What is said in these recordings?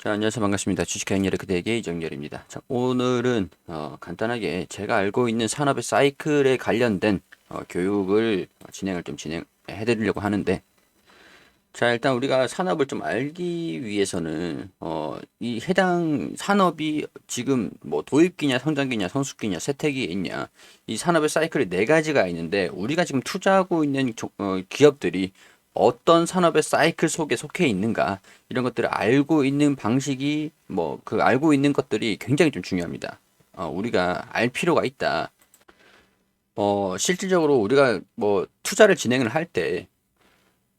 자, 안녕하세요. 반갑습니다. 주식회원열의 그대에게 이정열입니다. 자, 오늘은 간단하게 제가 알고 있는 산업의 사이클에 관련된 교육을 진행을 좀 진행해 드리려고 하는데, 자, 일단 우리가 산업을 좀 알기 위해서는 이 해당 산업이 지금 뭐 도입기냐, 성장기냐, 성숙기냐, 쇠퇴기에 있냐, 이 산업의 사이클이 네 가지가 있는데, 우리가 지금 투자하고 있는 기업들이 어떤 산업의 사이클 속에 속해 있는가, 이런 것들을 알고 있는 방식이 뭐 그 알고 있는 것들이 굉장히 좀 중요합니다. 우리가 알 필요가 있다. 실질적으로 우리가 뭐 투자를 진행을 할 때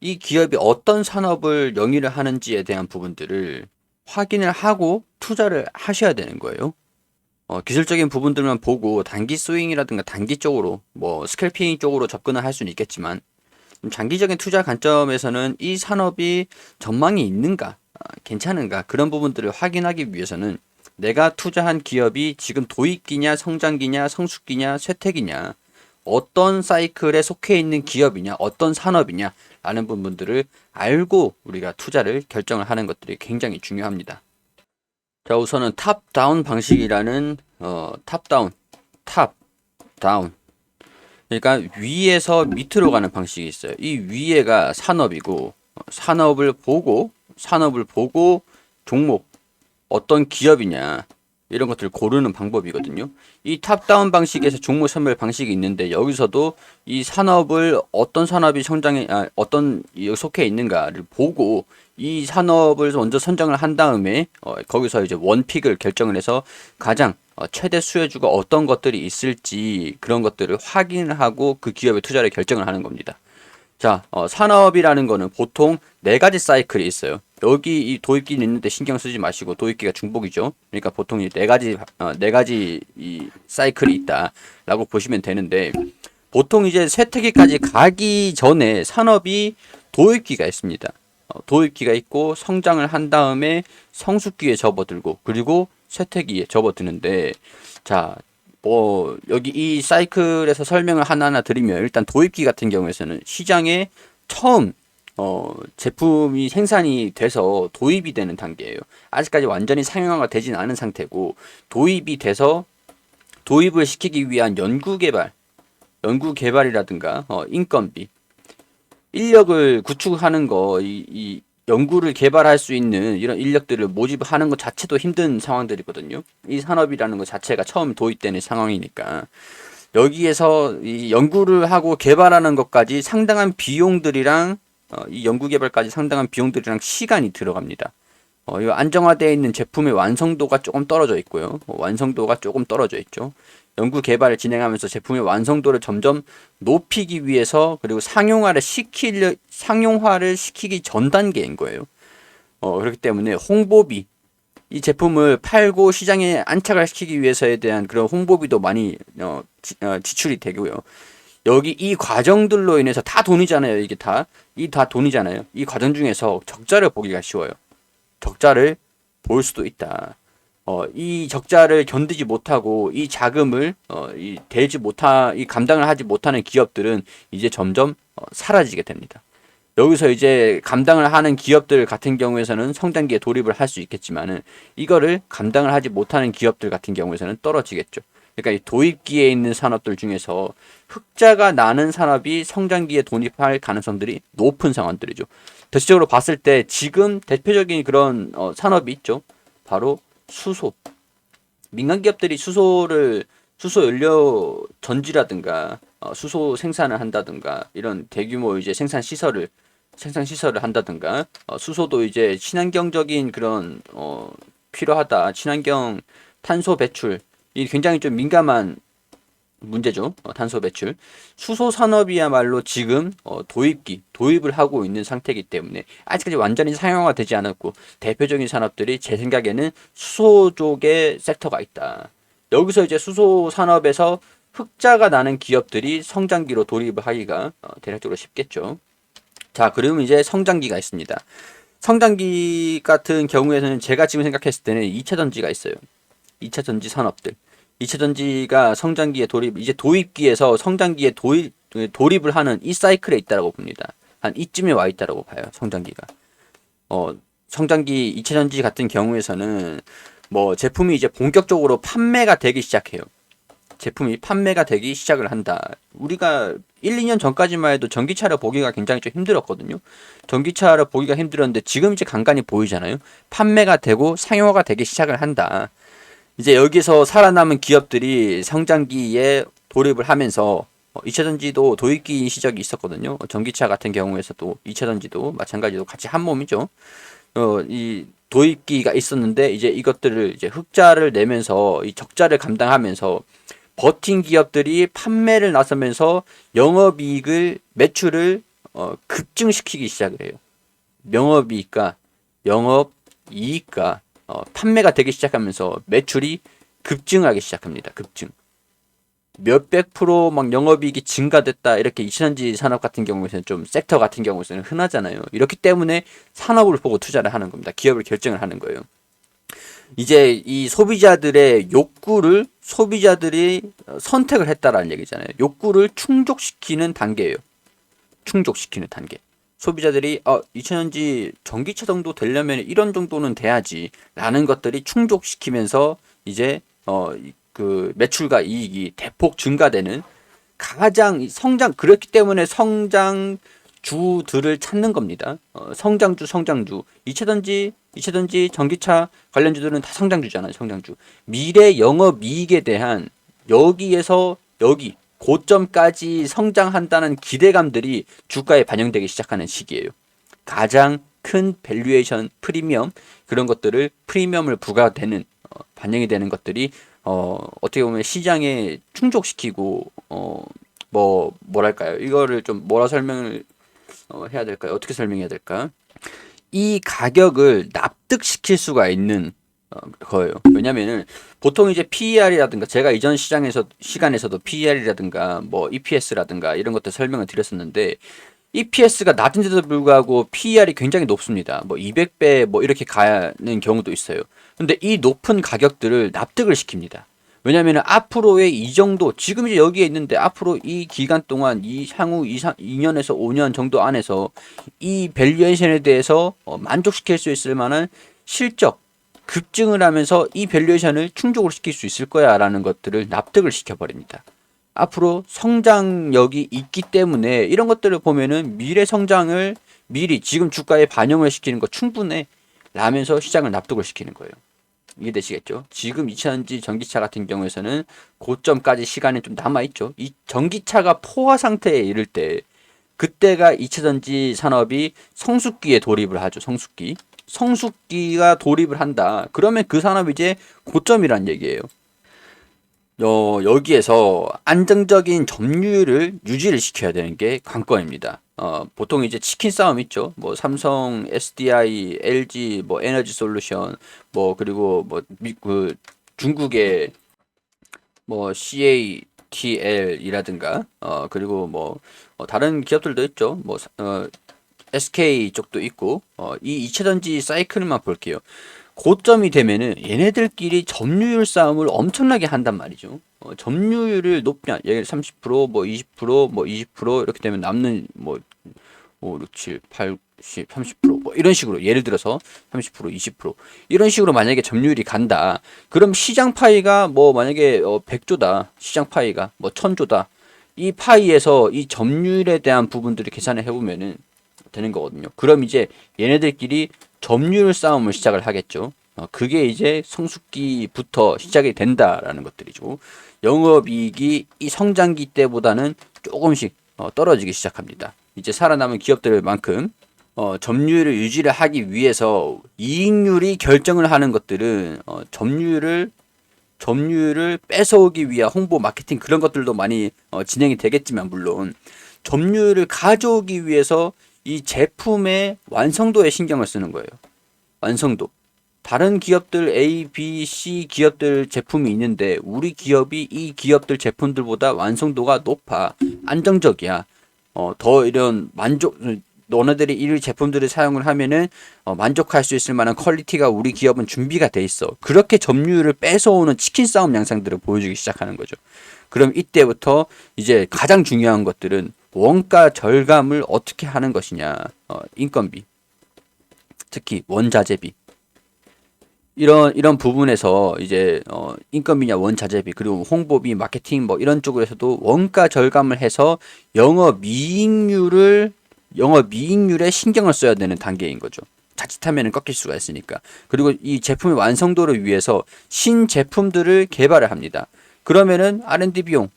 이 기업이 어떤 산업을 영위를 하는지에 대한 부분들을 확인을 하고 투자를 하셔야 되는 거예요. 기술적인 부분들만 보고 단기 스윙이라든가 단기 쪽으로 뭐 스캘핑 쪽으로 접근을 할 수는 있겠지만, 장기적인 투자 관점에서는 이 산업이 전망이 있는가, 괜찮은가, 그런 부분들을 확인하기 위해서는 내가 투자한 기업이 지금 도입기냐, 성장기냐, 성숙기냐, 쇠퇴기냐, 어떤 사이클에 속해 있는 기업이냐, 어떤 산업이냐, 라는 부분들을 알고 우리가 투자를 결정을 하는 것들이 굉장히 중요합니다. 자, 우선은 탑다운 방식이라는, 탑다운, 탑다운. 그러니까 위에서 밑으로 가는 방식이 있어요. 이 위에가 산업이고, 산업을 보고 종목, 어떤 기업이냐, 이런 것들을 고르는 방법이거든요. 이 탑다운 방식에서 종목 선별 방식이 있는데, 여기서도 이 산업을 어떤 산업이 어떤 속해 있는가를 보고 이 산업을 먼저 선정을 한 다음에 거기서 이제 원픽을 결정을 해서 가장 최대 수혜주가 어떤 것들이 있을지 그런 것들을 확인을 하고 그 기업에 투자를 결정을 하는 겁니다. 자, 산업이라는 거는 보통 네 가지 사이클이 있어요. 여기 이 도입기는 있는데 신경 쓰지 마시고, 도입기가 중복이죠. 그러니까 보통 이 네 가지 이 사이클이 있다라고 보시면 되는데, 보통 이제 쇠퇴기까지 가기 전에 산업이 도입기가 있습니다. 도입기가 있고 성장을 한 다음에 성숙기에 접어들고 그리고 쇠퇴기에 접어드는데, 자, 뭐 여기 이 사이클에서 설명을 하나하나 드리면, 일단 도입기 같은 경우에는 시장에 처음 제품이 생산이 돼서 도입이 되는 단계예요. 아직까지 완전히 상용화가 되진 않은 상태고, 도입이 돼서 도입을 시키기 위한 연구 개발이라든가 인건비, 인력을 구축하는 거, 이 연구를 개발할 수 있는 이런 인력들을 모집하는 것 자체도 힘든 상황들이거든요. 이 산업이라는 것 자체가 처음 도입되는 상황이니까. 여기에서 이 연구를 하고 개발하는 것까지 상당한 비용들이랑 이 연구 개발까지 상당한 비용들이랑 시간이 들어갑니다. 이 안정화되어 있는 제품의 완성도가 조금 떨어져 있고요. 완성도가 조금 떨어져 있죠. 연구 개발을 진행하면서 제품의 완성도를 점점 높이기 위해서, 그리고 상용화를 시키기 전 단계인 거예요. 그렇기 때문에 홍보비, 이 제품을 팔고 시장에 안착을 시키기 위해서에 대한 그런 홍보비도 많이 지출이 되고요. 여기 이 과정들로 인해서 다 돈이잖아요. 다 돈이잖아요. 이 과정 중에서 적자를 보기가 쉬워요. 적자를 볼 수도 있다. 이 적자를 견디지 못하고 이 자금을 이 감당을 하지 못하는 기업들은 이제 점점 사라지게 됩니다. 여기서 이제 감당을 하는 기업들 같은 경우에서는 성장기에 돌입을 할 수 있겠지만은, 이거를 감당을 하지 못하는 기업들 같은 경우에서는 떨어지겠죠. 그러니까 이 도입기에 있는 산업들 중에서 흑자가 나는 산업이 성장기에 돌입할 가능성들이 높은 상황들이죠. 대체적으로 봤을 때 지금 대표적인 그런 산업이 있죠. 바로 수소. 민간 기업들이 수소 연료 전지라든가 수소 생산을 한다든가, 이런 대규모 이제 생산 시설을 한다든가, 수소도 이제 친환경적인 그런 필요하다. 친환경 탄소 배출, 이 굉장히 좀 민감한 문제죠. 탄소 배출. 수소 산업이야말로 지금 도입을 하고 있는 상태이기 때문에 아직까지 완전히 상용화되지 않았고, 대표적인 산업들이 제 생각에는 수소 쪽의 섹터가 있다. 여기서 이제 수소 산업에서 흑자가 나는 기업들이 성장기로 돌입을 하기가 대략적으로 쉽겠죠. 자, 그러면 이제 성장기가 있습니다. 성장기 같은 경우에는 제가 지금 생각했을 때는 2차 전지가 있어요. 2차 전지 산업들. 2차 전지가 성장기에 이제 도입기에서 성장기에 돌입을 하는 이 사이클에 있다라고 봅니다. 한 이쯤에 와 있다라고 봐요. 성장기가. 어, 성장기 이체전지 같은 경우에서는 뭐 제품이 이제 본격적으로 판매가 되기 시작해요. 제품이 판매가 되기 시작을 한다. 우리가 1, 2년 전까지만 해도 전기차를 보기가 굉장히 좀 힘들었거든요. 전기차를 보기가 힘들었는데 지금 이제 간간히 보이잖아요. 판매가 되고 상용화가 되기 시작을 한다. 이제 여기서 살아남은 기업들이 성장기에 돌입을 하면서 2차전지도 도입기 시작이 있었거든요. 전기차 같은 경우에서도 2차전지도 마찬가지로 같이 한 몸이죠. 이 도입기가 있었는데 이제 이것들을 이제 흑자를 내면서 이 적자를 감당하면서 버틴 기업들이 판매를 나서면서 영업이익을 매출을 급증시키기 시작을 해요. 영업이익과 영업이익과 판매가 되기 시작하면서 매출이 급증하기 시작합니다. 급증. 몇백 프로 막 영업이익이 증가됐다 이렇게 이천지 산업 같은 경우에는 좀 섹터 같은 경우에는 흔하잖아요. 이렇기 때문에 산업을 보고 투자를 하는 겁니다. 기업을 결정을 하는 거예요. 이제 이 소비자들의 욕구를 소비자들이 선택을 했다라는 얘기잖아요. 욕구를 충족시키는 단계예요. 충족시키는 단계. 소비자들이 2000년지 전기차 정도 되려면 이런 정도는 돼야지 라는 것들이 충족시키면서 이제 그 매출과 이익이 대폭 증가되는 가장 성장 그렇기 때문에 성장주들을 찾는 겁니다. 성장주 이차전지 전기차 관련주들은 다 성장주잖아요. 성장주. 미래 영업이익에 대한 여기에서 여기 고점까지 성장한다는 기대감들이 주가에 반영되기 시작하는 시기예요. 가장 큰 밸류에이션 프리미엄 그런 것들을 프리미엄을 부과되는 반영이 되는 것들이 어떻게 보면 시장에 충족시키고 뭐랄까요? 이거를 좀 뭐라 설명을 해야 될까요? 어떻게 설명해야 될까? 이 가격을 납득시킬 수가 있는 거예요. 왜냐면은 보통 이제 PER이라든가 제가 이전 시간에서도 PER이라든가 뭐 EPS라든가 이런 것들 설명을 드렸었는데 EPS가 낮은데도 불구하고 PER이 굉장히 높습니다. 뭐 200배 뭐 이렇게 가는 경우도 있어요. 근데 이 높은 가격들을 납득을 시킵니다. 왜냐면은 앞으로의 이 정도 지금 이제 여기에 있는데 앞으로 이 기간 동안 이 향후 2년에서 5년 정도 안에서 이 밸류에이션에 대해서 만족시킬 수 있을 만한 실적 급증을 하면서 이 밸류에이션을 충족을 시킬 수 있을 거야 라는 것들을 납득을 시켜버립니다. 앞으로 성장력이 있기 때문에 이런 것들을 보면은 미래 성장을 미리 지금 주가에 반영을 시키는 거 충분해 라면서 시장을 납득을 시키는 거예요. 이해되시겠죠? 지금 2차전지 전기차 같은 경우에서는 고점까지 시간이 좀 남아있죠. 이 전기차가 포화 상태에 이를 때 그때가 2차전지 산업이 성숙기에 돌입을 하죠. 성숙기가 돌입을 한다. 그러면 그 산업이 이제 고점이란 얘기예요. 여기에서 안정적인 점유율을 유지를 시켜야 되는 게 관건입니다. 보통 이제 치킨 싸움 있죠. 뭐 삼성, SDI, LG, 뭐 에너지 솔루션, 뭐 그리고 그 중국의 뭐 CATL이라든가 그리고 뭐 다른 기업들도 있죠. 뭐 SK 쪽도 있고 이 이차전지 사이클만 볼게요. 고점이 되면은 얘네들끼리 점유율 싸움을 엄청나게 한단 말이죠. 점유율을 높냐, 예를 30%, 뭐 20%, 뭐 20% 이렇게 되면 남는 뭐 5, 6, 7, 8, 10, 30%뭐 이런 식으로 예를 들어서 30%, 20% 이런 식으로 만약에 점유율이 간다. 그럼 시장 파이가 뭐 만약에 100조다. 시장 파이가 뭐 1000조다. 이 파이에서 이 점유율에 대한 부분들을 계산을 해보면은 되는 거거든요. 그럼 이제 얘네들끼리 점유율 싸움을 시작을 하겠죠. 그게 이제 성숙기부터 시작이 된다라는 것들이죠. 영업이익이 이 성장기 때보다는 조금씩 떨어지기 시작합니다. 이제 살아남은 기업들만큼 점유율을 유지를 하기 위해서 이익률이 결정을 하는 것들은 점유율을 뺏어오기 위한 홍보, 마케팅 그런 것들도 많이 진행이 되겠지만 물론 점유율을 가져오기 위해서 이 제품의 완성도에 신경을 쓰는 거예요. 완성도. 다른 기업들 A, B, C 기업들 제품이 있는데 우리 기업이 이 기업들 제품들보다 완성도가 높아. 안정적이야. 더 이런 너네들이 이 제품들을 사용을 하면은 만족할 수 있을 만한 퀄리티가 우리 기업은 준비가 돼 있어. 그렇게 점유율을 뺏어오는 치킨 싸움 양상들을 보여주기 시작하는 거죠. 그럼 이때부터 이제 가장 중요한 것들은 원가 절감을 어떻게 하는 것이냐. 인건비. 특히 원자재비. 이런 부분에서 이제 인건비냐 원자재비 그리고 홍보비 마케팅 뭐 이런 쪽에서도 원가 절감을 해서 영업이익률에 신경을 써야 되는 단계인 거죠. 자칫하면 꺾일 수가 있으니까. 그리고 이 제품의 완성도를 위해서 신제품들을 개발을 합니다. 그러면은 R&D 비용,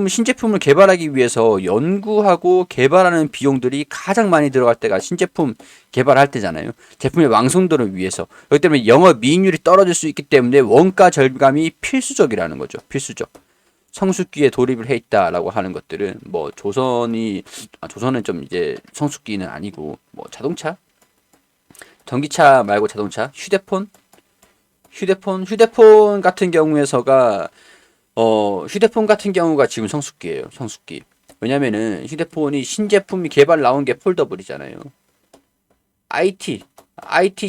신제품을 개발하기 위해서 연구하고 개발하는 비용들이 가장 많이 들어갈 때가 신제품 개발할 때잖아요. 제품의 완성도를 위해서. 그렇기 때문에 영업이익률이 떨어질 수 있기 때문에 원가 절감이 필수적이라는 거죠. 필수적. 성숙기에 돌입을 해 있다라고 하는 것들은 뭐 조선은 좀 이제 성숙기는 아니고 뭐 자동차, 전기차 말고 자동차, 휴대폰 같은 경우에서가 휴대폰 같은 경우가 지금 성숙기예요. 성숙기. 왜냐면은 휴대폰이 신제품이 개발 나온 게 폴더블이잖아요. IT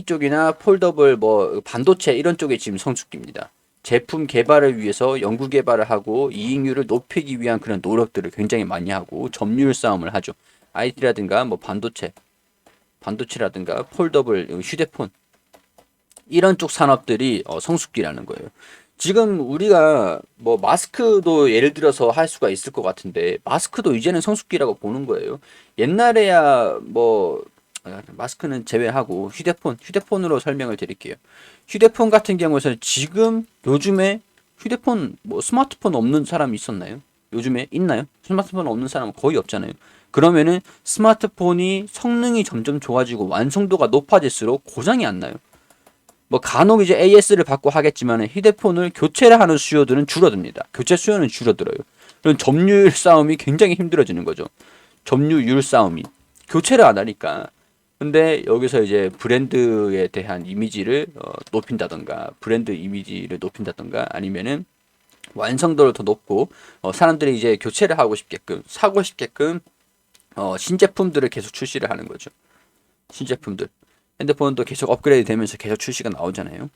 쪽이나 폴더블 뭐 반도체 이런 쪽이 지금 성숙기입니다. 제품 개발을 위해서 연구 개발을 하고 이익률을 높이기 위한 그런 노력들을 굉장히 많이 하고 점유율 싸움을 하죠. IT라든가 뭐 반도체라든가 폴더블 휴대폰 이런 쪽 산업들이 성숙기라는 거예요. 지금 우리가 뭐 마스크도 예를 들어서 할 수가 있을 것 같은데 마스크도 이제는 성숙기라고 보는 거예요. 옛날에야 뭐 마스크는 제외하고 휴대폰으로 설명을 드릴게요. 휴대폰 같은 경우에는 지금 요즘에 휴대폰 뭐 스마트폰 없는 사람이 있었나요? 요즘에 있나요? 스마트폰 없는 사람은 거의 없잖아요. 그러면은 스마트폰이 성능이 점점 좋아지고 완성도가 높아질수록 고장이 안 나요. 뭐 간혹 이제 AS를 받고 하겠지만 휴대폰을 교체를 하는 수요들은 줄어듭니다. 교체 수요는 줄어들어요. 그럼 점유율 싸움이 굉장히 힘들어지는 거죠. 점유율 싸움이. 교체를 안 하니까. 근데 여기서 이제 브랜드에 대한 이미지를 높인다던가 브랜드 이미지를 높인다던가 아니면은 완성도를 더 높고 사람들이 이제 교체를 하고 싶게끔 사고 싶게끔 신제품들을 계속 출시를 하는 거죠. 신제품들. 핸드폰도 계속 업그레이드 되면서 계속 출시가 나오잖아요.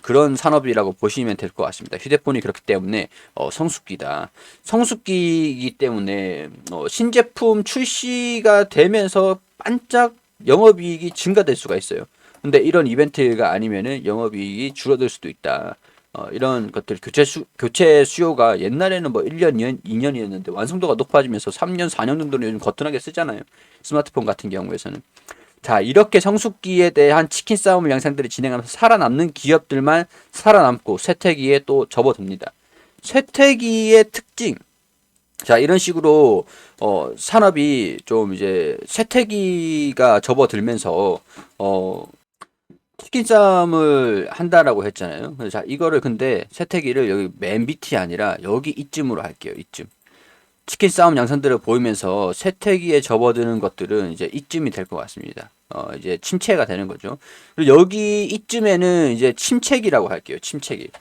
그런 산업이라고 보시면 될 것 같습니다. 휴대폰이 그렇기 때문에 성숙기다. 성숙기이기 때문에 신제품 출시가 되면서 반짝 영업이익이 증가될 수가 있어요. 근데 이런 이벤트가 아니면은 영업이익이 줄어들 수도 있다. 이런 것들 교체 수요가 옛날에는 뭐 1년, 2년이었는데 완성도가 높아지면서 3년, 4년 정도는 요즘 거뜬하게 쓰잖아요. 스마트폰 같은 경우에서는. 자, 이렇게 성숙기에 대한 치킨 싸움을 양상들이 진행하면서 살아남는 기업들만 살아남고 쇠퇴기에 또 접어듭니다. 쇠퇴기의 특징. 자, 이런 식으로 산업이 좀 이제 쇠퇴기가 접어들면서 치킨 싸움을 한다라고 했잖아요. 그래서 자, 이거를 근데 쇠퇴기를 여기 맨 밑이 아니라 여기 이쯤으로 할게요. 이쯤. 치킨 싸움 양상들을 보이면서 쇠퇴기에 접어드는 것들은 이제 이쯤이 될 것 같습니다. 이제 침체가 되는 거죠. 그리고 여기 이쯤에는 이제 침체기라고 할게요. 침체기.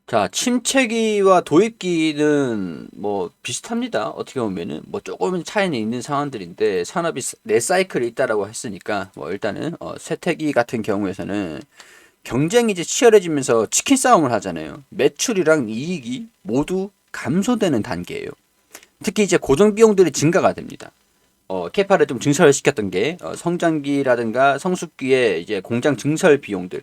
자, 침체기와 도입기는 뭐 비슷합니다. 어떻게 보면은 뭐 조금 차이는 있는 상황들인데 산업이 네 사이클이 있다라고 했으니까 뭐 일단은 쇠퇴기 같은 경우에서는 경쟁이 이제 치열해지면서 치킨 싸움을 하잖아요. 매출이랑 이익이 모두 감소되는 단계예요. 특히 이제 고정 비용들이 증가가 됩니다. 캐파를 좀 증설을 시켰던 게 성장기라든가 성숙기에 이제 공장 증설 비용들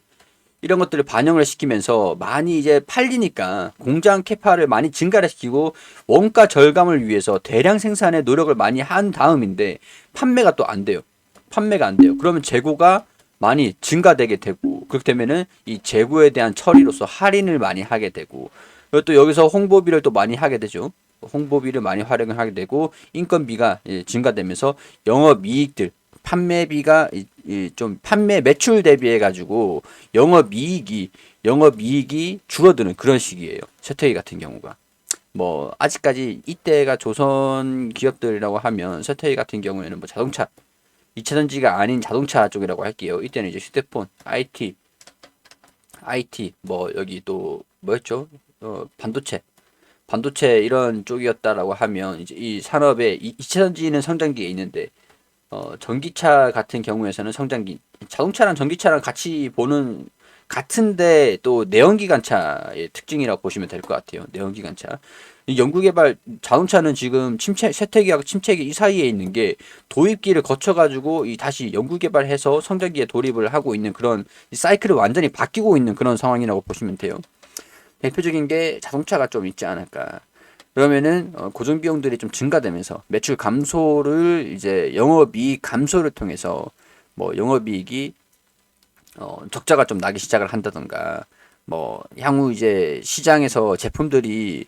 이런 것들을 반영을 시키면서 많이 이제 팔리니까 공장 캐파를 많이 증가를 시키고 원가 절감을 위해서 대량 생산에 노력을 많이 한 다음인데 판매가 또 안 돼요. 판매가 안 돼요. 그러면 재고가 많이 증가되게 되고 그렇게 되면은 이 재고에 대한 처리로서 할인을 많이 하게 되고 그리고 또 여기서 홍보비를 또 많이 하게 되죠. 홍보비를 많이 활용을 하게 되고 인건비가 증가되면서 영업이익들 판매비가 좀 판매 매출 대비해 가지고 영업이익이 줄어드는 그런 시기예요. 쇠퇴기 같은 경우가 뭐 아직까지 이때가 조선 기업들이라고 하면 쇠퇴기 같은 경우에는 뭐 자동차 2차 전지가 아닌 자동차 쪽이라고 할게요. 이때는 이제 휴대폰, IT 뭐 여기 또 뭐였죠? 반도체 이런 쪽이었다라고 하면 이제 이 산업의 2차 전지는 성장기에 있는데 전기차 같은 경우에서는 성장기, 자동차랑 전기차랑 같이 보는 같은데 또 내연기관차의 특징이라고 보시면 될 것 같아요. 내연기관차. 이 연구개발 자동차는 지금 쇠퇴기하고 침체기 이 사이에 있는 게 도입기를 거쳐가지고 이 다시 연구개발해서 성장기에 돌입을 하고 있는 그런 이 사이클이 완전히 바뀌고 있는 그런 상황이라고 보시면 돼요. 대표적인 게 자동차가 좀 있지 않을까. 그러면은 고정 비용들이 좀 증가되면서 매출 감소를 이제 영업이익 감소를 통해서 뭐 영업이익이 적자가 좀 나기 시작을 한다던가 뭐 향후 이제 시장에서 제품들이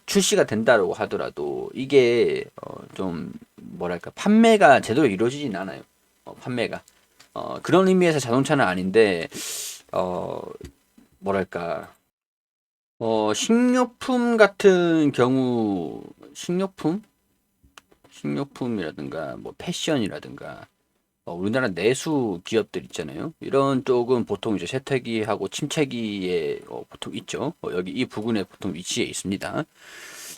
출시가 된다고 하더라도 이게 좀 뭐랄까 판매가 제대로 이루어지진 않아요. 판매가 그런 의미에서 자동차는 아닌데 어 뭐랄까 식료품 같은 경우 식료품이라든가 뭐 패션이라든가 우리나라 내수 기업들 있잖아요. 이런 쪽은 보통 이제 쇠퇴기하고 침체기에 보통 있죠. 여기 이 부근에 보통 위치해 있습니다.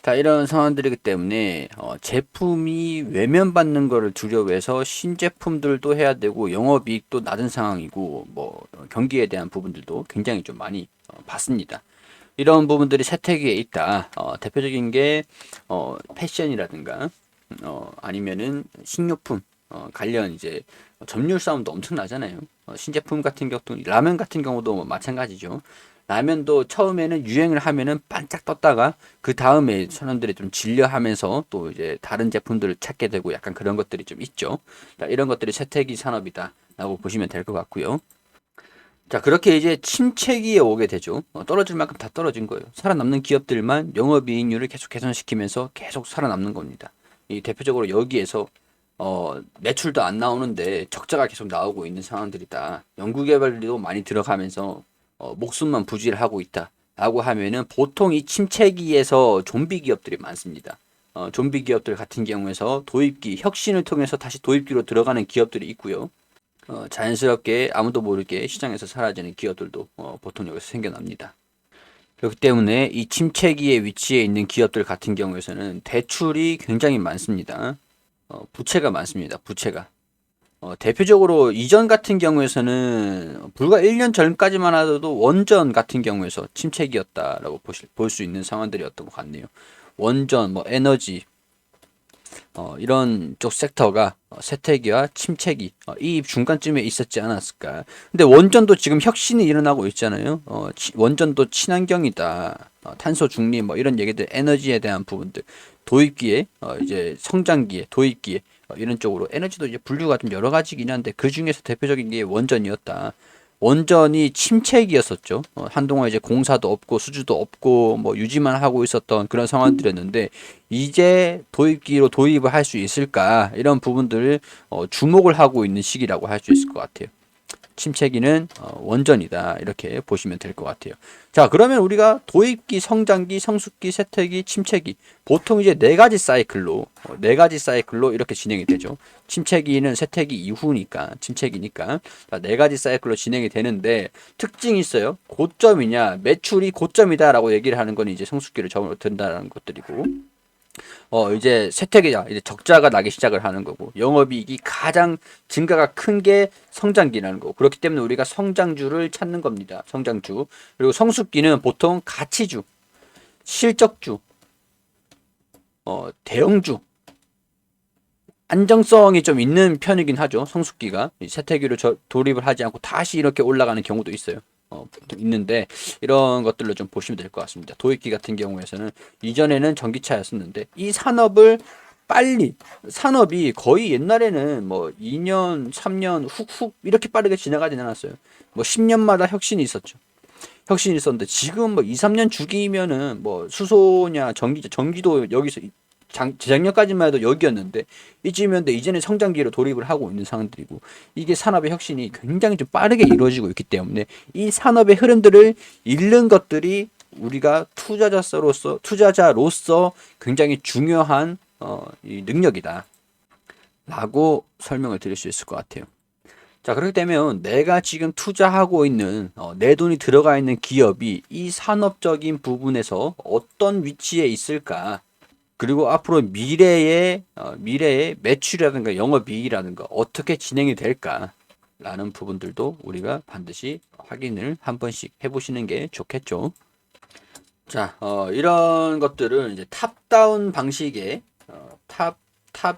자, 이런 상황들이기 때문에 제품이 외면받는 거를 두려워해서 신제품들도 해야 되고 영업이익도 낮은 상황이고 뭐 경기에 대한 부분들도 굉장히 좀 많이 봤습니다. 이런 부분들이 쇠퇴기에 있다. 대표적인 게 패션이라든가 아니면은 식료품 관련 이제 점유율 싸움도 엄청 나잖아요. 신제품 같은 경우도 라면 같은 경우도 뭐 마찬가지죠. 라면도 처음에는 유행을 하면은 반짝 떴다가 그 다음에 사람들이 좀 질려하면서 또 이제 다른 제품들을 찾게 되고 약간 그런 것들이 좀 있죠. 자, 이런 것들이 쇠퇴기 산업이다라고 보시면 될 것 같고요. 자, 그렇게 이제 침체기에 오게 되죠. 떨어질 만큼 다 떨어진 거예요. 살아남는 기업들만 영업이익률을 계속 개선시키면서 계속 살아남는 겁니다. 이 대표적으로 여기에서 매출도 안 나오는데 적자가 계속 나오고 있는 상황들이다. 연구개발도 많이 들어가면서 목숨만 부지하고 있다. 라고 하면은 보통 이 침체기에서 좀비 기업들이 많습니다. 좀비 기업들 같은 경우에서 도입기, 혁신을 통해서 다시 도입기로 들어가는 기업들이 있고요. 자연스럽게 아무도 모르게 시장에서 사라지는 기업들도 보통 여기서 생겨납니다. 그렇기 때문에 이 침체기에 위치해 있는 기업들 같은 경우에서는 대출이 굉장히 많습니다. 부채가 많습니다. 부채가. 대표적으로 이전 같은 경우에서는 불과 1년 전까지만 하더라도 원전 같은 경우에서 침체기였다라고 볼 수 있는 상황들이었던 것 같네요. 원전, 뭐 에너지, 이런 쪽 섹터가 쇠퇴기와 침체기 이 중간쯤에 있었지 않았을까. 근데 원전도 지금 혁신이 일어나고 있잖아요. 원전도 친환경이다. 탄소 중립 뭐 이런 얘기들 에너지에 대한 부분들 도입기에 이제 성장기에 도입기에 이런 쪽으로 에너지도 이제 분류가 좀 여러 가지긴 한데 그 중에서 대표적인 게 원전이었다. 원전이 침체기였었죠. 한동안 이제 공사도 없고 수주도 없고 뭐 유지만 하고 있었던 그런 상황들이었는데 이제 도입기로 도입을 할 수 있을까 이런 부분들을 주목을 하고 있는 시기라고 할 수 있을 것 같아요. 침체기는 원전이다 이렇게 보시면 될 것 같아요. 자, 그러면 우리가 도입기, 성장기, 성숙기, 쇠퇴기, 침체기 보통 이제 네 가지 사이클로 이렇게 진행이 되죠. 침체기는 쇠퇴기 이후니까 침체기니까 자, 네 가지 사이클로 진행이 되는데 특징이 있어요. 고점이냐 매출이 고점이다라고 얘기를 하는 건 이제 성숙기를 접어든다는 것들이고 이제 쇠퇴기자, 이제 적자가 나기 시작을 하는 거고, 영업이익이 가장 증가가 큰 게 성장기라는 거고, 그렇기 때문에 우리가 성장주를 찾는 겁니다. 성장주. 그리고 성숙기는 보통 가치주, 실적주, 대형주, 안정성이 좀 있는 편이긴 하죠. 성숙기가. 쇠퇴기로 돌입을 하지 않고 다시 이렇게 올라가는 경우도 있어요. 보통 있는데 이런 것들로 좀 보시면 될 것 같습니다. 도입기 같은 경우에서는 이전에는 전기차였었는데 이 산업을 빨리 산업이 거의 옛날에는 뭐 2년, 3년 훅훅 이렇게 빠르게 지나가진 않았어요. 뭐 10년마다 혁신이 있었죠. 혁신이 있었는데 지금 뭐 2, 3년 주기면은 뭐 수소냐 전기도 여기서 재작년까지만 해도 여기였는데 이쯤이었는데 이제는 성장기로 돌입을 하고 있는 상황들이고 이게 산업의 혁신이 굉장히 좀 빠르게 이루어지고 있기 때문에 이 산업의 흐름들을 읽는 것들이 우리가 투자자로서 굉장히 중요한 이 능력이다 라고 설명을 드릴 수 있을 것 같아요. 자, 그렇게 되면 내가 지금 투자하고 있는 내 돈이 들어가 있는 기업이 이 산업적인 부분에서 어떤 위치에 있을까? 그리고 앞으로 미래의 매출이라든가 영업이익이라든가 어떻게 진행이 될까라는 부분들도 우리가 반드시 확인을 한 번씩 해보시는 게 좋겠죠. 자, 이런 것들은 이제 탑다운 방식의 탑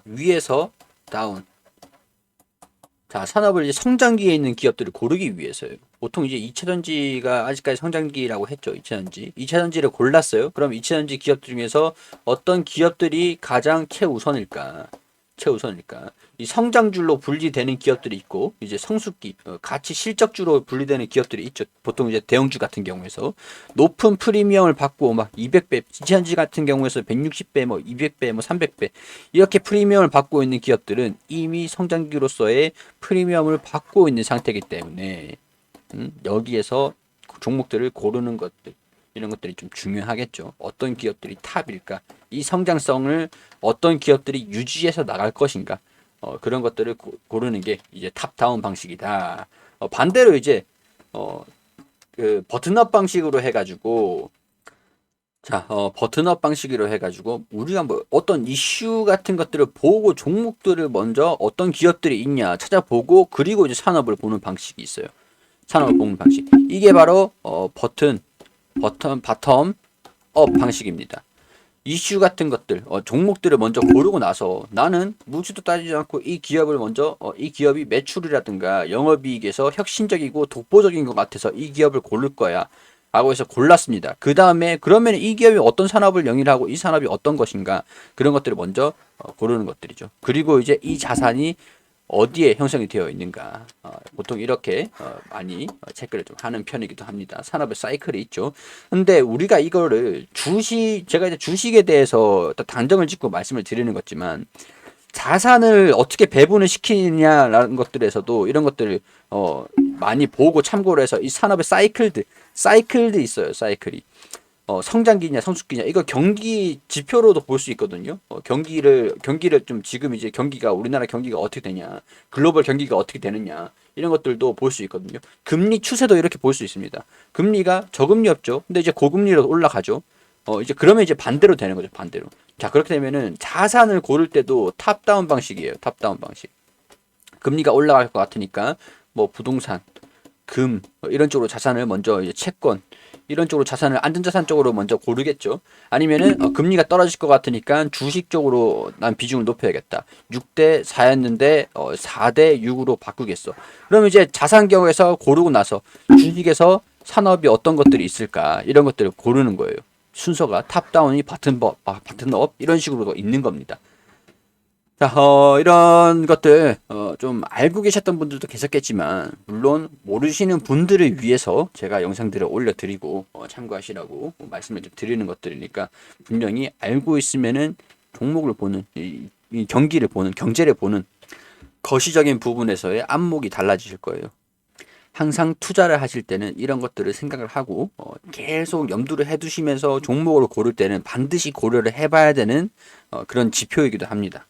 위에서 다운. 자, 산업을 이제 성장기에 있는 기업들을 고르기 위해서요. 보통 이제 2차전지가 아직까지 성장기라고 했죠. 2차전지. 2차전지를 골랐어요. 그럼 2차전지 기업들 중에서 어떤 기업들이 가장 최우선일까? 최우선일까? 이 성장줄로 분리되는 기업들이 있고, 이제 성숙기, 가치 실적주로 분리되는 기업들이 있죠. 보통 이제 대형주 같은 경우에서 높은 프리미엄을 받고 막 200배, 2차전지 같은 경우에서 160배, 뭐 200배, 뭐 300배 이렇게 프리미엄을 받고 있는 기업들은 이미 성장기로서의 프리미엄을 받고 있는 상태이기 때문에 여기에서 종목들을 고르는 것들 이런 것들이 좀 중요하겠죠. 어떤 기업들이 탑일까? 이 성장성을 어떤 기업들이 유지해서 나갈 것인가? 그런 것들을 고르는 게 이제 탑다운 방식이다. 반대로 이제 어, 그 버튼업 방식으로 해가지고 자, 버튼업 방식으로 해가지고 우리가 뭐 어떤 이슈 같은 것들을 보고 종목들을 먼저 어떤 기업들이 있냐 찾아보고 그리고 이제 산업을 보는 방식이 있어요. 산업을 보는 방식. 이게 바로 바텀 업 방식입니다. 이슈 같은 것들, 종목들을 먼저 고르고 나서 나는 묻지도 따지지 않고 이 기업을 먼저, 이 기업이 매출이라든가 영업이익에서 혁신적이고 독보적인 것 같아서 이 기업을 고를 거야. 라고 해서 골랐습니다. 그 다음에 그러면 이 기업이 어떤 산업을 영위하고 이 산업이 어떤 것인가 그런 것들을 먼저 고르는 것들이죠. 그리고 이제 이 자산이 어디에 형성이 되어 있는가 보통 이렇게 많이 체크를 좀 하는 편이기도 합니다. 산업의 사이클이 있죠. 근데 우리가 이거를 제가 이제 주식에 대해서 단정을 짓고 말씀을 드리는 거지만 자산을 어떻게 배분을 시키느냐라는 것들에서도 이런 것들을 많이 보고 참고를 해서 이 산업의 사이클도 있어요. 사이클이. 성장기냐 성숙기냐 이거 경기 지표로도 볼 수 있거든요. 경기를 좀 지금 이제 경기가 우리나라 경기가 어떻게 되냐, 글로벌 경기가 어떻게 되느냐 이런 것들도 볼 수 있거든요. 금리 추세도 이렇게 볼 수 있습니다. 금리가 저금리였죠. 근데 이제 고금리로 올라가죠. 이제 그러면 이제 반대로 되는 거죠. 반대로. 자, 그렇게 되면은 자산을 고를 때도 탑다운 방식이에요. 탑다운 방식. 금리가 올라갈 것 같으니까 뭐 부동산, 이런 쪽으로 자산을 먼저 이제 채권 이런 쪽으로 자산을 안전자산 쪽으로 먼저 고르겠죠. 아니면은 금리가 떨어질 것 같으니까 주식 쪽으로 난 비중을 높여야겠다. 6대 4였는데 4대 6으로 바꾸겠어. 그럼 이제 자산 경우에서 고르고 나서 주식에서 산업이 어떤 것들이 있을까 이런 것들을 고르는 거예요. 순서가 탑다운이 바튼업 이런 식으로 있는 겁니다. 자, 이런 것들, 좀 알고 계셨던 분들도 계셨겠지만, 물론 모르시는 분들을 위해서 제가 영상들을 올려드리고, 참고하시라고 말씀을 좀 드리는 것들이니까, 분명히 알고 있으면은 종목을 보는, 이 경기를 보는, 경제를 보는 거시적인 부분에서의 안목이 달라지실 거예요. 항상 투자를 하실 때는 이런 것들을 생각을 하고, 계속 염두를 해두시면서 종목을 고를 때는 반드시 고려를 해봐야 되는 그런 지표이기도 합니다.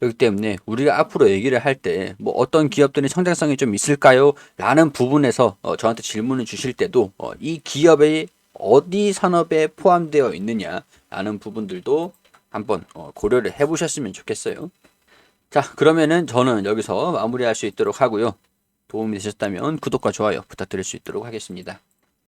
그렇기 때문에 우리가 앞으로 얘기를 할 때 뭐 어떤 기업들이 성장성이 좀 있을까요? 라는 부분에서 저한테 질문을 주실 때도 이 기업의 어디 산업에 포함되어 있느냐라는 부분들도 한번 고려를 해보셨으면 좋겠어요. 자, 그러면은 저는 여기서 마무리할 수 있도록 하고요. 도움이 되셨다면 구독과 좋아요 부탁드릴 수 있도록 하겠습니다.